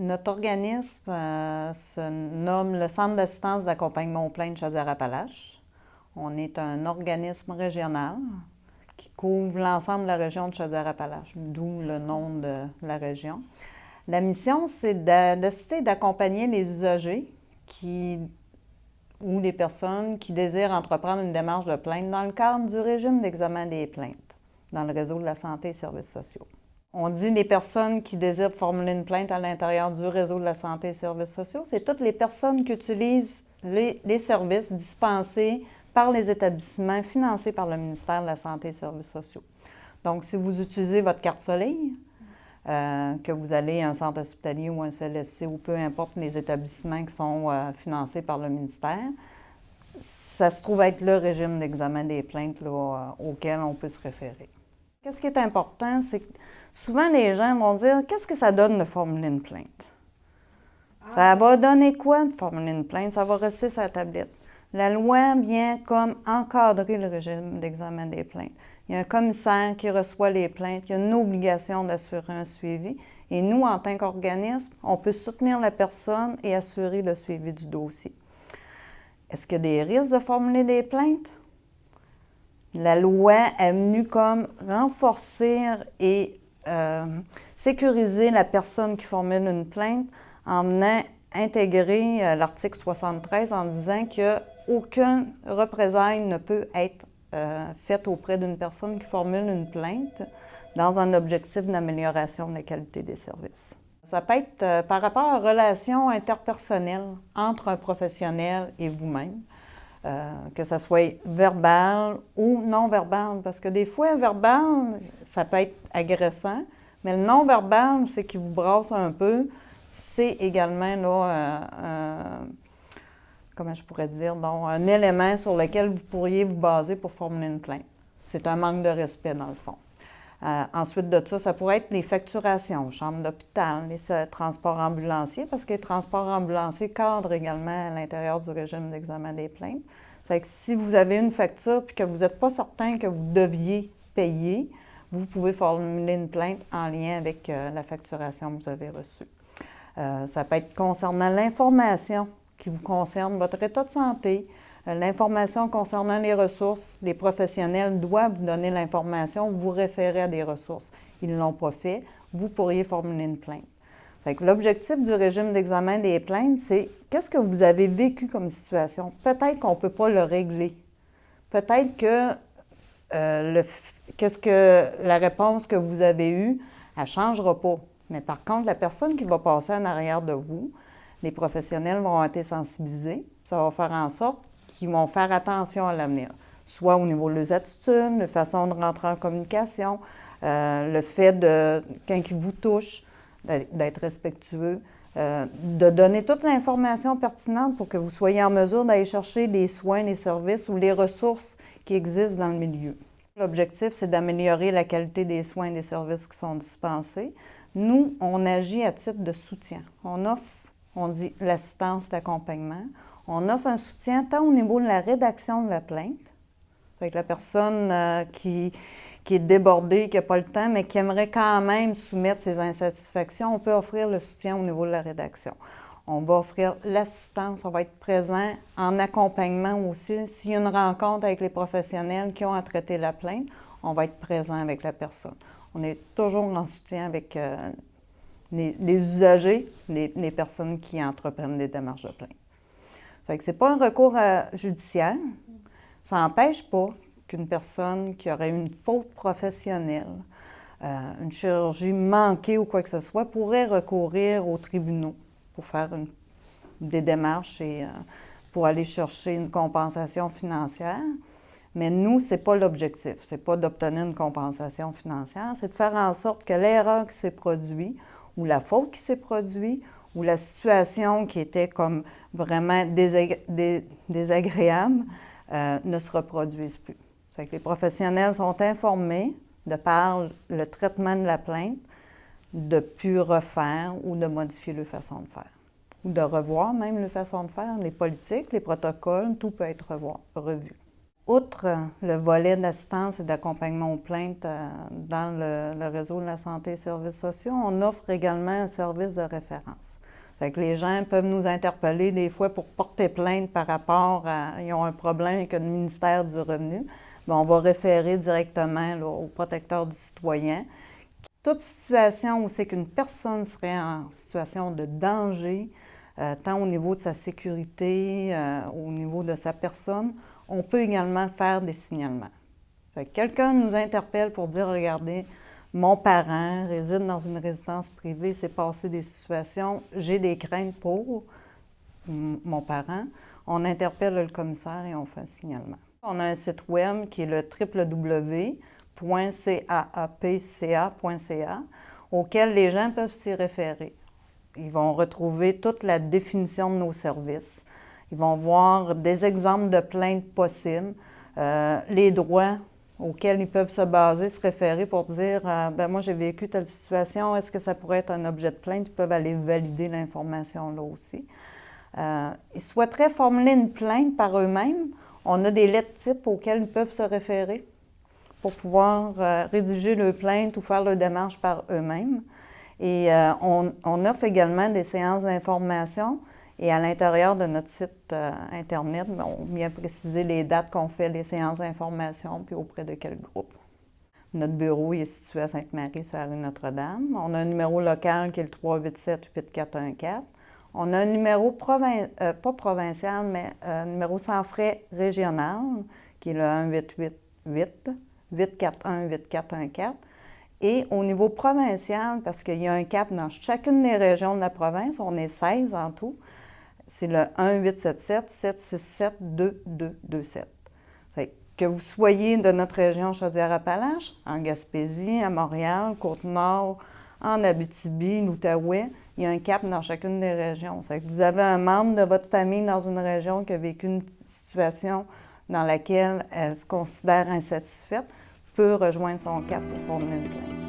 Notre organisme se nomme le Centre d'assistance d'accompagnement aux plaintes Chaudière-Appalaches. On est un organisme régional qui couvre l'ensemble de la région de Chaudière-Appalaches, d'où le nom de la région. La mission, c'est d'assister et d'accompagner les usagers ou les personnes qui désirent entreprendre une démarche de plainte dans le cadre du régime d'examen des plaintes dans le réseau de la santé et services sociaux. On dit les personnes qui désirent formuler une plainte à l'intérieur du réseau de la santé et services sociaux, c'est toutes les personnes qui utilisent les services dispensés par les établissements financés par le ministère de la Santé et services sociaux. Donc, si vous utilisez votre carte Soleil, que vous allez à un centre hospitalier ou un CLSC ou peu importe les établissements qui sont financés par le ministère, ça se trouve être le régime d'examen des plaintes là, auquel on peut se référer. Qu'est-ce qui est important, c'est que souvent les gens vont dire « Qu'est-ce que ça donne de formuler une plainte? » Ça va donner quoi de formuler une plainte? Ça va rester sur la tablette. La loi vient comme encadrer le régime d'examen des plaintes. Il y a un commissaire qui reçoit les plaintes, il y a une obligation d'assurer un suivi. Et nous, en tant qu'organisme, on peut soutenir la personne et assurer le suivi du dossier. Est-ce qu'il y a des risques de formuler des plaintes? La loi est venue comme renforcer et sécuriser la personne qui formule une plainte en venant intégrer l'article 73 en disant qu'aucune représailles ne peut être faite auprès d'une personne qui formule une plainte dans un objectif d'amélioration de la qualité des services. Ça peut être par rapport aux relations interpersonnelles entre un professionnel et vous-même, que ce soit verbal ou non-verbal, parce que des fois, verbal, ça peut être agressant, mais le non-verbal, c'est qui vous brasse un peu, c'est également là, comment je pourrais dire, donc, un élément sur lequel vous pourriez vous baser pour formuler une plainte. C'est un manque de respect, dans le fond. Ensuite de ça pourrait être les facturations, chambre d'hôpital, les transports ambulanciers, parce que les transports ambulanciers cadrent également à l'intérieur du régime d'examen des plaintes. C'est que si vous avez une facture et que vous n'êtes pas certain que vous deviez payer, vous pouvez formuler une plainte en lien avec la facturation que vous avez reçue. Ça peut être concernant l'information qui vous concerne, votre état de santé, l'information concernant les ressources. Les professionnels doivent vous donner l'information, vous référer à des ressources. Ils ne l'ont pas fait, vous pourriez formuler une plainte. L'objectif du régime d'examen des plaintes, c'est qu'est-ce que vous avez vécu comme situation? Peut-être qu'on ne peut pas le régler. Peut-être que, la réponse que vous avez eue, elle ne changera pas. Mais par contre, la personne qui va passer en arrière de vous, les professionnels vont être sensibilisés. Ça va faire en sorte qu'ils vont faire attention à l'avenir, soit au niveau de leurs attitudes, de façon de rentrer en communication, le fait de, quand ils vous touchent, d'être respectueux, de donner toute l'information pertinente pour que vous soyez en mesure d'aller chercher les soins, les services ou les ressources qui existent dans le milieu. L'objectif, c'est d'améliorer la qualité des soins et des services qui sont dispensés. Nous, on agit à titre de soutien. On offre, on dit, l'assistance d'accompagnement. On offre un soutien tant au niveau de la rédaction de la plainte, avec la personne qui est débordée, qui n'a pas le temps, mais qui aimerait quand même soumettre ses insatisfactions, on peut offrir le soutien au niveau de la rédaction. On va offrir l'assistance, on va être présent en accompagnement aussi. S'il y a une rencontre avec les professionnels qui ont à traiter la plainte, on va être présent avec la personne. On est toujours en soutien avec les usagers, les personnes qui entreprennent des démarches de plainte. Ce n'est pas un recours judiciaire. Ça n'empêche pas qu'une personne qui aurait une faute professionnelle, une chirurgie manquée ou quoi que ce soit, pourrait recourir aux tribunaux pour faire des démarches et pour aller chercher une compensation financière. Mais nous, ce n'est pas l'objectif. Ce n'est pas d'obtenir une compensation financière, c'est de faire en sorte que l'erreur qui s'est produite ou la faute qui s'est produite ou la situation qui était comme vraiment désagréable ne se reproduise plus. Ça fait que les professionnels sont informés de par le traitement de la plainte de ne plus refaire ou de modifier leur façon de faire. ou de revoir même la façon de faire, les politiques, les protocoles, tout peut être revu. Outre le volet d'assistance et d'accompagnement aux plaintes dans le réseau de la santé et services sociaux, on offre également un service de référence. Fait que les gens peuvent nous interpeller des fois pour porter plainte par rapport à ils ont un problème avec le ministère du Revenu. Bien, on va référer directement là, au protecteur du citoyen. Toute situation où c'est qu'une personne serait en situation de danger, tant au niveau de sa sécurité, au niveau de sa personne, on peut également faire des signalements. Fait que quelqu'un nous interpelle pour dire, regardez, mon parent réside dans une résidence privée, s'est passé des situations, j'ai des craintes pour mon parent. On interpelle le commissaire et on fait un signalement. On a un site web qui est le www.caapca.ca auquel les gens peuvent s'y référer. Ils vont retrouver toute la définition de nos services. Ils vont voir des exemples de plaintes possibles, les droits auxquels ils peuvent se baser, se référer pour dire ben moi j'ai vécu telle situation, est-ce que ça pourrait être un objet de plainte? Ils peuvent aller valider l'information là aussi. Ils souhaiteraient formuler une plainte par eux-mêmes. On a des lettres types auxquelles ils peuvent se référer pour pouvoir rédiger leur plainte ou faire leur démarche par eux-mêmes. Et on offre également des séances d'information. Et à l'intérieur de notre site Internet, on vient préciser les dates qu'on fait les séances d'information, puis auprès de quel groupe. Notre bureau est situé à Sainte-Marie, sur la rue Notre-Dame. On a un numéro local qui est le 387-8414. On a un numéro pas provincial, mais un numéro sans frais régional, qui est le 1-888-841-8414. Et au niveau provincial, parce qu'il y a un CAP dans chacune des régions de la province, on est 16 en tout, c'est le 1-877-767-2227. Que vous soyez de notre région Chaudière-Appalaches, en Gaspésie, à Montréal, Côte-Nord, en Abitibi, l'Outaouais, il y a un CAP dans chacune des régions. Que vous avez un membre de votre famille dans une région qui a vécu une situation dans laquelle elle se considère insatisfaite, peut rejoindre son CAP pour formuler une plainte.